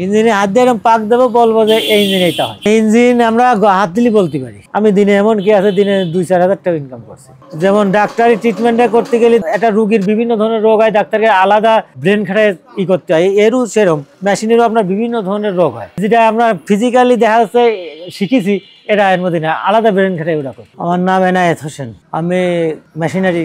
ইঞ্জিনে হাত দিয়ে এরকম পাক দেবো, বলবো যে এই ইঞ্জিন এইটা হয়। ইঞ্জিন আমরা হাত দিলে বলতে পারি। আমি দিনে এমন কি আছে, দিনে 2-4 হাজার টাকা ইনকাম করছি। যেমন ডাক্তারি ট্রিটমেন্টটা করতে গেলে একটা রুগীর বিভিন্ন ধরনের রোগ হয়, ডাক্তারকে আলাদা ব্রেন খাটায় করতে হয়। এরও সেরকম মেশিনেরও আপনার বিভিন্ন ধরনের রোগ হয়, যেটা আমরা ফিজিক্যালি দেখা যাচ্ছে শিখেছি, এটা এর মধ্যে না, আলাদা ব্রেন খাটায় ওটা করতে। আমার নাম এনায়েত হোসেন, আমি মেশিনারি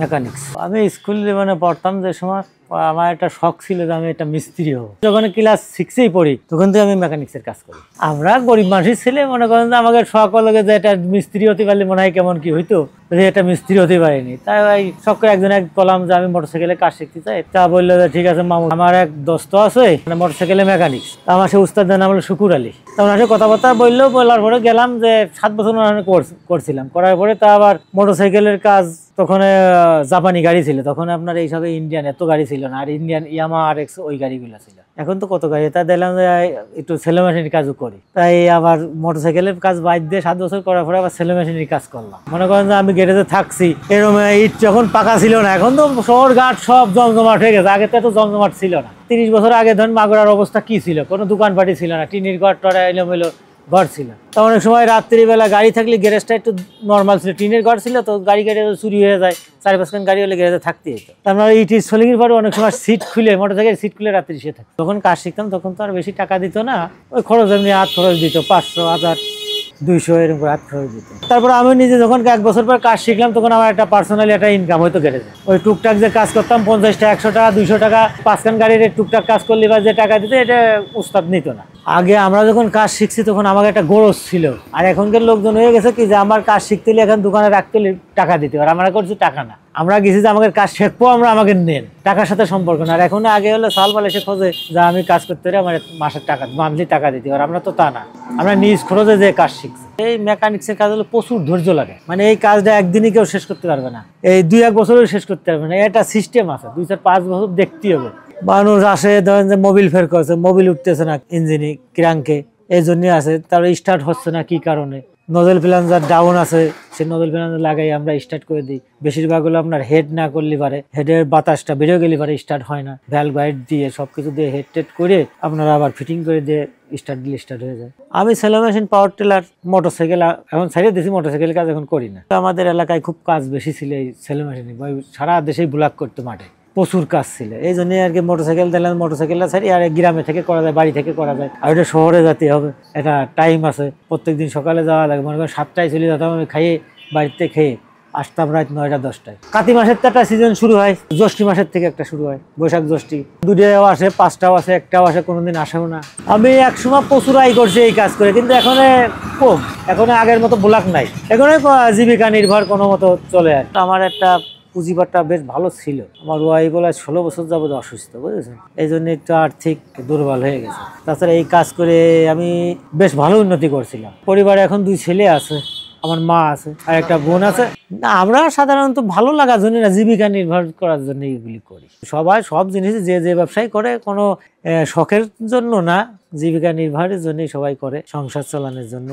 মেকানিক্স। আমি স্কুল জীবনে পড়তাম যে সময়, আমার একটা শখ ছিল যে আমি একটা মিস্ত্রি হবো। যখন ক্লাস 6-এই পড়ি তখন থেকে আমি মেকানিক্সের কাজ করি। আমরা গরিব মানুষের ছেলে, মনে করেন যে আমাকে শখ হলো যে এটা মিস্ত্রি হতে পারলে মনে হয় কেমন কি হইতো, এটা মিস্ত্রি হতে পারিনি। তাই ওই শখ করে একজন বললাম যে আমি মোটরসাইকেলে কাজ শিখতে চাই। তা বললো যে ঠিক আছে মামু, আমার এক দোস্ত আছে মানে মোটরসাইকেলে মেকানিক্স, আমার সে উস্তাদের নাম হলো শুকুর আলী। তা ওনার সাথে কথাবার্তা বললো, বলার পরে গেলাম যে 7 বছর করছিলাম। করার পরে তা আবার মোটরসাইকেলের কাজ, তখন জাপানি গাড়ি ছিল, তখন আপনার এইসবে ইন্ডিয়ান এত গাড়ি ছিল না, আর ইন্ডিয়ান ইয়ামা RX ওই গাড়িগুলো ছিল। এখন তো কত গাড়ি। তা দেখলাম যে একটু সেলো মেশিনের কাজও করি, তাই আবার মোটরসাইকেলের কাজ বাদ দিয়ে 7 বছর করার পরে আবার সেলো মেশিনের কাজ করলাম। মনে করেন যে আমি গ্যারেজে থাকছি, এরকম ইট যখন পাকা ছিল না, এখন তো শহর ঘাট সব জমজমাট হয়ে গেছে, আগে তো এত জমজমাট ছিল না। 30 বছর আগে ধরেন মাগুরার অবস্থা কি ছিল, কোনো দোকানপাটি ছিল না, টিনের ঘর টরা এলোমেলো ঘর ছিল। তো অনেক সময় রাত্রিবেলা গাড়ি থাকলে গ্যারেজটা একটু নর্মাল ছিল, টিনের ঘর ছিল, তো গাড়ি চুরি হয়ে যায়, 4-5 গাড়ি হলে গ্যারেজে থাকতে যেত। তারপরে ইটির সোলিংয়ের পরে অনেক সময় সিট খুলে, মোটরসাইকেল সিট খুলে রাত্রি শুয়ে থাকতো। তখন কাজ শিখতাম, তখন তো আর বেশি টাকা দিত না, ওই খরচ এমনি হাত খরচ দিত, 500, 1000, 200 এরকম করে হাত খরচ দিত। তারপর আমি নিজে যখন 1 বছর পর কাজ শিখলাম, তখন আমার একটা পার্সোনালি একটা ইনকাম হয়তো গ্যারেজে। ওই টুকটাক যে কাজ করতাম, 50 টাকা, 100 টাকা, 200 টাকা, 5 গাড়ির টুকটাক কাজ করলে বা যে টাকা দিতে, এটা উস্তাদ নিত না। আগে আমরা যখন কাজ শিখছি তখন আমার একটা গরজ ছিল, আর এখনকার লোকজন হয়ে গেছে কি যে আমার কাজ শিখতে হলে এখন দোকানে রাখতে হলে টাকা দিতে পারে। আমরা করছি টাকা না, আমরা গেছি যে আমাদের কাজ শিখবো, আমরা আমাকে নেন, টাকার সাথে সম্পর্ক না। আর এখন আগে হলো সালবাল এসে খোঁজে যে আমি কাজ করতে পারি, আমার মাসের টাকা, মান্থলি টাকা দিতে পারে। আমরা তো তা না, আমরা নিজ খরচে যে কাজ শিখছি। এই মেকানিক্সের কাজ হলো প্রচুর ধৈর্য লাগে, মানে এই কাজটা একদিনই কেউ শেষ করতে পারবে না, এই 2-1 বছরেও শেষ করতে পারবে না। এটা সিস্টেম আছে, 2-4-5 বছর দেখতে হবে। মানুষ আসে, ধরেন যে মোবিল ফের করছে, মোবিল উঠতেছে না ইঞ্জিনে, ক্রাঙ্কে, এই জন্যই আছে। তারপরে স্টার্ট হচ্ছে না, কি কারণে? নজল প্লাঞ্জার ডাউন আছে, সে নজল প্লাঞ্জার লাগাই আমরা স্টার্ট করে দিই। বেশিরভাগ হলো আপনার হেড না করলে পারে, হেডের বাতাসটা বেরিয়ে গেলে পারে স্টার্ট হয় না। ভ্যালভ গাইড দিয়ে সবকিছু দিয়ে হেড টেড করে আপনারা আবার ফিটিং করে দিয়ে স্টার্ট দিলে স্টার্ট হয়ে যায়। আমি shallow machine, power tiller, motorcycle এখন ছেড়ে দিয়েছি, মোটরসাইকেলের কাজ এখন করি না। আমাদের এলাকায় খুব কাজ বেশি ছিল এই সেলো মেশিনে, সারা দেশেই ব্লক করতে মাঠে প্রচুর কাজ ছিল। এই জন্যই আর কি মোটরসাইকেল দিলাম, মোটরসাইকেলটা ছাড়ি। আর গ্রামে থেকে করা যায়, বাড়ি থেকে করা যায়, আর ওটা শহরে যেতে হবে, এটা টাইম আছে। প্রত্যেকদিন সকালে যাওয়া লাগে, মনে করেন 7টায় চলে যেতাম আমি, খাইয়ে বাড়িতে খেয়ে আসতাম রাত 9টা 10টায়। কাতি মাসের তো একটা সিজন শুরু হয়, জ্যৈষ্ঠী মাসের থেকে একটা শুরু হয়, বৈশাখ জ্যৈষ্ঠী। 2টাও আসে, 5টাও আসে, 1টাও আসে, কোনোদিন আসেও না। আমি একসময় প্রচুর আয় করছি এই কাজ করে, কিন্তু এখন কম, এখন আগের মতো ব্লক নাই, এখন জীবিকা নির্ভর কোনো মতো চলে। আর আমার একটা পুঁজিবারটা বেশ ভালো ছিল। আমার ওয়াই বলে 16 বছর যাবত অসুস্থ, বুঝেছেন, এই জন্য একটু আর্থিক দুর্বল হয়ে গেছে। তাছাড়া এই কাজ করে আমি বেশ ভালো উন্নতি করছিলাম। পরিবারে এখন 2 ছেলে আছে, আমার মা আছে, আর একটা বোন আছে। না, আমরা সাধারণত ভালো লাগার জন্য না, জীবিকা নির্ভর করার জন্য এগুলি করি। সবাই সব জিনিস যে ব্যবসায় করে কোনো শখের জন্য না, জীবিকা নির্বাহের জন্যই সবাই করে, সংসার চালানোর জন্য।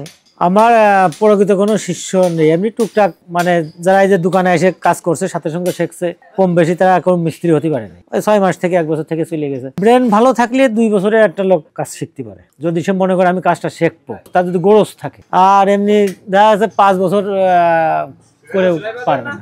আমার প্রকৃত কোনো শিষ্য নেই, এমনি টুকটাক মানে যারা এই যে দোকানে এসে কাজ করছে, সাথে সঙ্গে শিখছে, কম বেশি, তারা কোনো মিস্ত্রি হতে পারে না। ওই 6 মাস থেকে 1 বছর থেকে চলে গেছে। ব্রেন ভালো থাকলে 2 বছরে একটা লোক কাজ শিখতে পারে, যদি সে মনে করে আমি কাজটা শিখবো, তার যদি গোরজ থাকে। আর এমনি দেখা যাচ্ছে 5 বছর করেও পারবে না।